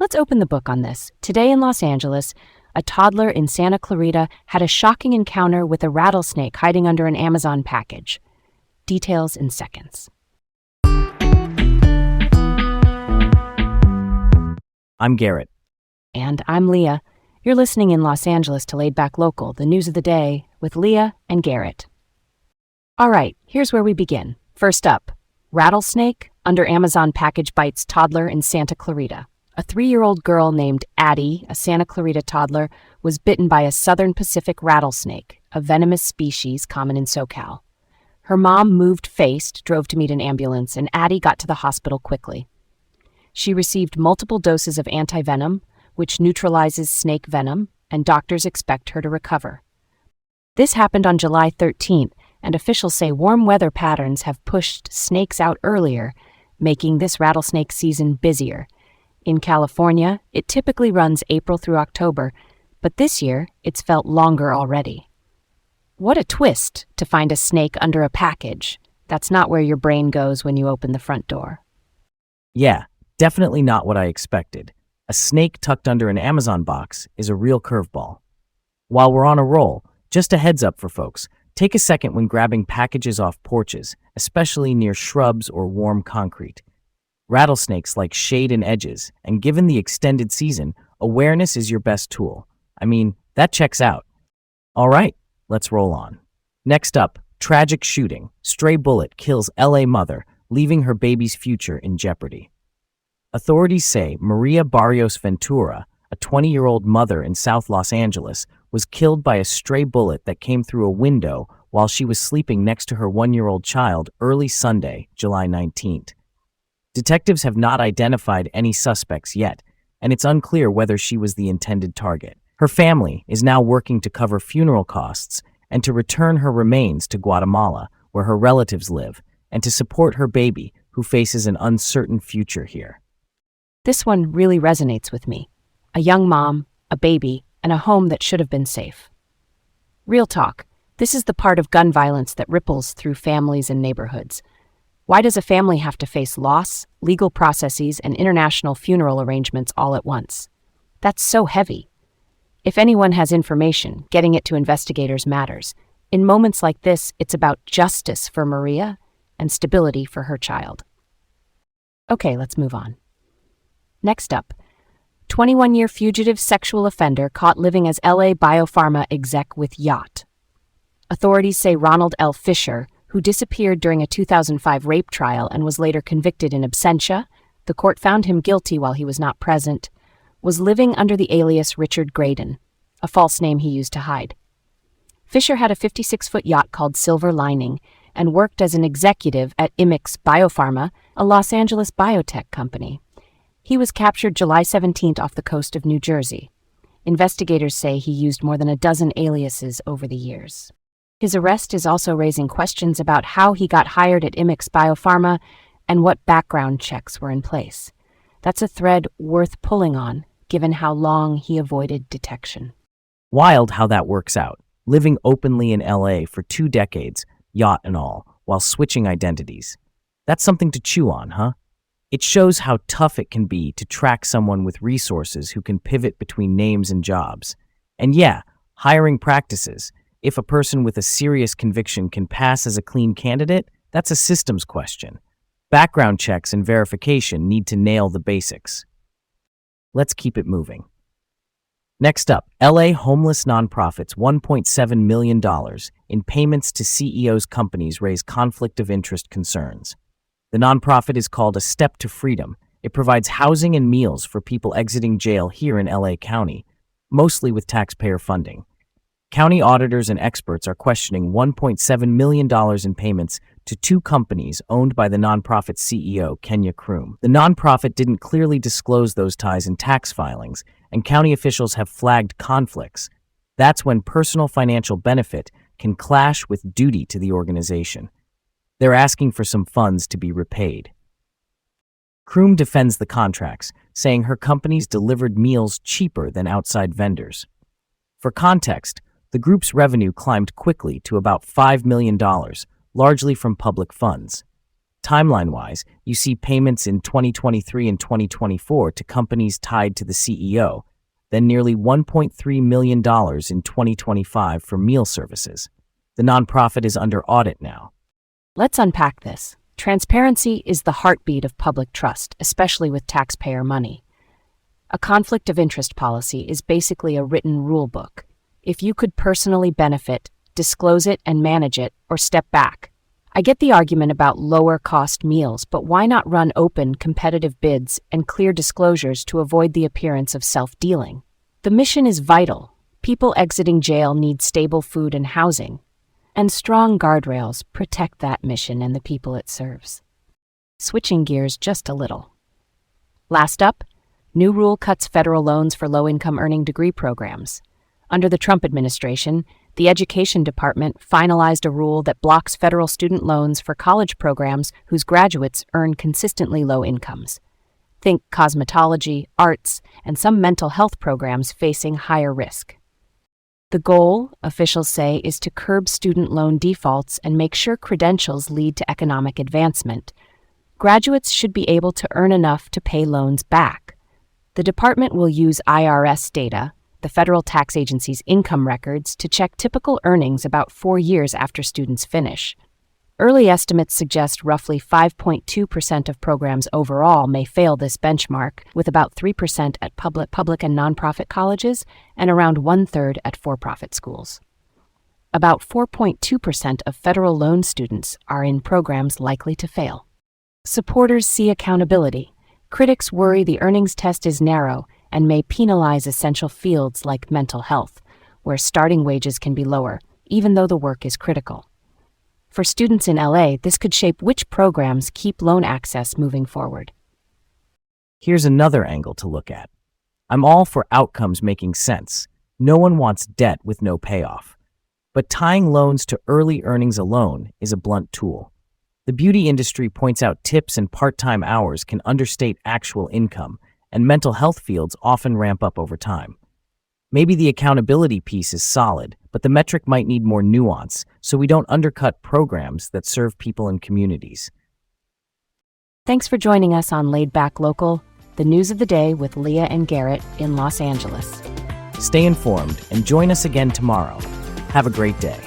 Let's open the book on this. Today in Los Angeles, a toddler in Santa Clarita had a shocking encounter with a rattlesnake hiding under an Amazon package. Details in seconds. I'm Garrett. And I'm Leah. You're listening in Los Angeles to Laid Back Local, the news of the day, with Leah and Garrett. All right, here's where we begin. First up, rattlesnake under Amazon package bites toddler in Santa Clarita. A 3-year-old girl named Addie, a Santa Clarita toddler, was bitten by a Southern Pacific rattlesnake, a venomous species common in SoCal. Her mom moved faced, drove to meet an ambulance, and Addie got to the hospital quickly. She received multiple doses of antivenom, which neutralizes snake venom, and doctors expect her to recover. This happened on July 13th, and officials say warm weather patterns have pushed snakes out earlier, making this rattlesnake season busier. In California, it typically runs April through October, but this year it's felt longer already. What a twist to find a snake under a package. That's not where your brain goes when you open the front door. Yeah, definitely not what I expected. A snake tucked under an Amazon box is a real curveball. While we're on a roll, just a heads up for folks, take a second when grabbing packages off porches, especially near shrubs or warm concrete. Rattlesnakes like shade and edges, and given the extended season, awareness is your best tool. I mean, that checks out. All right, let's roll on. Next up, tragic shooting. Stray bullet kills LA mother, leaving her baby's future in jeopardy. Authorities say Maria Barrios Ventura, a 20-year-old mother in South Los Angeles, was killed by a stray bullet that came through a window while she was sleeping next to her 1-year-old child early Sunday, July 19th. Detectives have not identified any suspects yet, and it's unclear whether she was the intended target. Her family is now working to cover funeral costs and to return her remains to Guatemala, where her relatives live, and to support her baby, who faces an uncertain future here. This one really resonates with me. A young mom, a baby, and a home that should have been safe. Real talk, this is the part of gun violence that ripples through families and neighborhoods. Why does a family have to face loss, legal processes, and international funeral arrangements all at once? That's so heavy. If anyone has information, getting it to investigators matters. In moments like this, it's about justice for Maria and stability for her child. Okay, let's move on. Next up, 21-year fugitive sexual offender caught living as LA Biopharma exec with yacht. Authorities say Ronald L. Fisher, who disappeared during a 2005 rape trial and was later convicted in absentia, the court found him guilty while he was not present, was living under the alias Richard Graydon, a false name he used to hide. Fisher had a 56-foot yacht called Silver Lining and worked as an executive at Imix Biopharma, a Los Angeles biotech company. He was captured July 17th off the coast of New Jersey. Investigators say he used more than a dozen aliases over the years. His arrest is also raising questions about how he got hired at Imix Biopharma and what background checks were in place. That's a thread worth pulling on, given how long he avoided detection. Wild how that works out, living openly in LA for 2 decades, yacht and all, while switching identities. That's something to chew on, huh? It shows how tough it can be to track someone with resources who can pivot between names and jobs. And yeah, hiring practices. If a person with a serious conviction can pass as a clean candidate, that's a systems question. Background checks and verification need to nail the basics. Let's keep it moving. Next up, LA homeless nonprofits $1.7 million in payments to CEOs' companies raise conflict of interest concerns. The nonprofit is called A Step to Freedom. It provides housing and meals for people exiting jail here in LA County, mostly with taxpayer funding. County auditors and experts are questioning $1.7 million in payments to 2 companies owned by the nonprofit CEO, Kenya Kroom. The nonprofit didn't clearly disclose those ties in tax filings, and county officials have flagged conflicts. That's when personal financial benefit can clash with duty to the organization. They're asking for some funds to be repaid. Kroom defends the contracts, saying her companies delivered meals cheaper than outside vendors. For context, the group's revenue climbed quickly to about $5 million, largely from public funds. Timeline-wise, you see payments in 2023 and 2024 to companies tied to the CEO, then nearly $1.3 million in 2025 for meal services. The nonprofit is under audit now. Let's unpack this. Transparency is the heartbeat of public trust, especially with taxpayer money. A conflict of interest policy is basically a written rule book. If you could personally benefit, disclose it and manage it, or step back. I get the argument about lower-cost meals, but why not run open, competitive bids and clear disclosures to avoid the appearance of self-dealing? The mission is vital. People exiting jail need stable food and housing, and strong guardrails protect that mission and the people it serves. Switching gears just a little. Last up, new rule cuts federal loans for low-income earning degree programs. Under the Trump administration, the Education Department finalized a rule that blocks federal student loans for college programs whose graduates earn consistently low incomes. Think cosmetology, arts, and some mental health programs facing higher risk. The goal, officials say, is to curb student loan defaults and make sure credentials lead to economic advancement. Graduates should be able to earn enough to pay loans back. The department will use IRS data, the federal tax agency's income records, to check typical earnings about 4 years after students finish. Early estimates suggest roughly 5.2% of programs overall may fail this benchmark, with about 3% at public and nonprofit colleges and around 1/3 at for-profit schools. About 4.2% of federal loan students are in programs likely to fail. Supporters see accountability. Critics worry the earnings test is narrow and may penalize essential fields like mental health, where starting wages can be lower, even though the work is critical. For students in LA, this could shape which programs keep loan access moving forward. Here's another angle to look at. I'm all for outcomes making sense. No one wants debt with no payoff. But tying loans to early earnings alone is a blunt tool. The beauty industry points out tips and part-time hours can understate actual income, and mental health fields often ramp up over time. Maybe the accountability piece is solid, but the metric might need more nuance so we don't undercut programs that serve people and communities. Thanks for joining us on Laid Back Local, the news of the day with Leah and Garrett in Los Angeles. Stay informed and join us again tomorrow. Have a great day.